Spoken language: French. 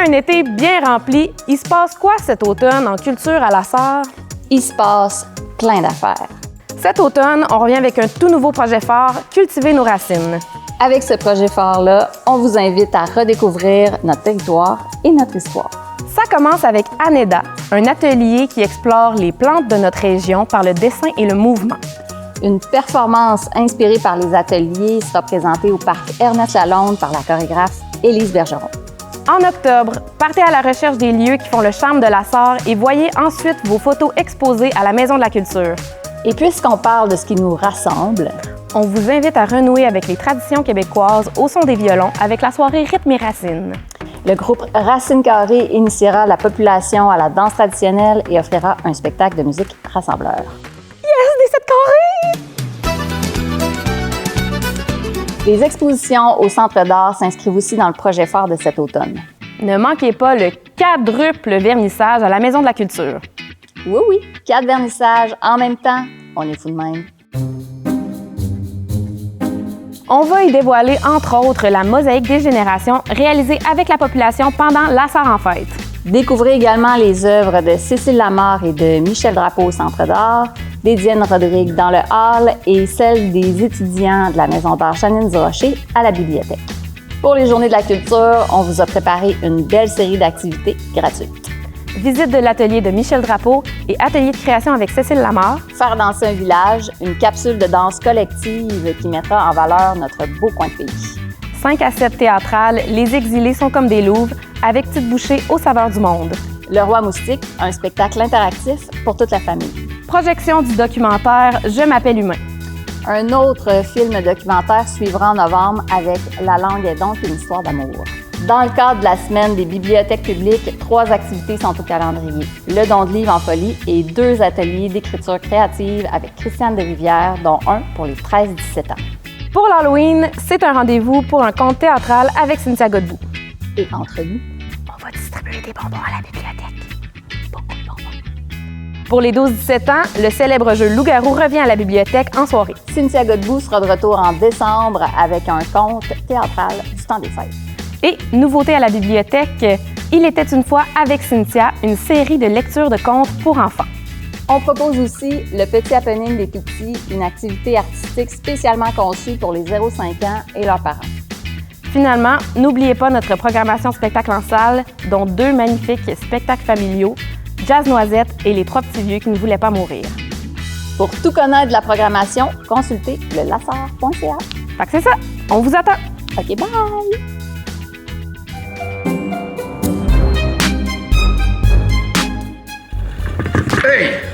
un été bien rempli, il se passe quoi cet automne en culture à la Sarre? Il se passe plein d'affaires. Cet automne, on revient avec un tout nouveau projet phare, Cultiver nos racines. Avec ce projet phare-là, on vous invite à redécouvrir notre territoire et notre histoire. Ça commence avec Aneda, un atelier qui explore les plantes de notre région par le dessin et le mouvement. Une performance inspirée par les ateliers sera présentée au parc Ernest Lalonde par la chorégraphe Élise Bergeron. En octobre, partez à la recherche des lieux qui font le charme de la Sarre et voyez ensuite vos photos exposées à la Maison de la Culture. Et puisqu'on parle de ce qui nous rassemble, on vous invite à renouer avec les traditions québécoises au son des violons avec la soirée Rythme et Racines. Le groupe Racine Carrée initiera la population à la danse traditionnelle et offrira un spectacle de musique rassembleur. Yes, des 7 carrés! Les expositions au Centre d'art s'inscrivent aussi dans le projet phare de cet automne. Ne manquez pas le quadruple vernissage à la Maison de la Culture. Oui, 4 vernissages en même temps, on est fous de même. On va y dévoiler, entre autres, la mosaïque des générations réalisée avec la population pendant la Sarre en fête. Découvrez également les œuvres de Cécile Lamar et de Michel Drapeau au Centre d'art, d'Étienne Rodrigue dans le hall et celle des étudiants de la Maison d'art Janine Durocher à la bibliothèque. Pour les Journées de la culture, on vous a préparé une belle série d'activités gratuites. Visite de l'atelier de Michel Drapeau et atelier de création avec Cécile Lamar. Faire danser un village, une capsule de danse collective qui mettra en valeur notre beau coin de pays. 5 à 7 théâtrales, Les exilés sont comme des louves, avec Tite Boucher aux saveurs du monde. Le Roi Moustique, un spectacle interactif pour toute la famille. Projection du documentaire Je m'appelle humain. Un autre film documentaire suivra en novembre avec La langue est donc une histoire d'amour. Dans le cadre de la semaine des bibliothèques publiques, 3 activités sont au calendrier. Le don de livres en folie et 2 ateliers d'écriture créative avec Christiane Desrivières, dont un pour les 13-17 ans. Pour l'Halloween, c'est un rendez-vous pour un conte théâtral avec Cynthia Godbout. Et entre nous, on va distribuer des bonbons à la bibliothèque. Beaucoup de bonbons. Pour les 12-17 ans, le célèbre jeu Loup-garou revient à la bibliothèque en soirée. Cynthia Godbout sera de retour en décembre avec un conte théâtral du temps des fêtes. Et nouveauté à la bibliothèque, Il était une fois avec Cynthia, une série de lectures de contes pour enfants. On propose aussi le Petit happening des Tout-petits, une activité artistique spécialement conçue pour les 0-5 ans et leurs parents. Finalement, n'oubliez pas notre programmation spectacle en salle, dont 2 magnifiques spectacles familiaux, Jazz Noisette et Les 3 petits vieux qui ne voulaient pas mourir. Pour tout connaître de la programmation, consultez le lassar.ca. Fait que c'est ça, on vous attend! OK, bye! Hey!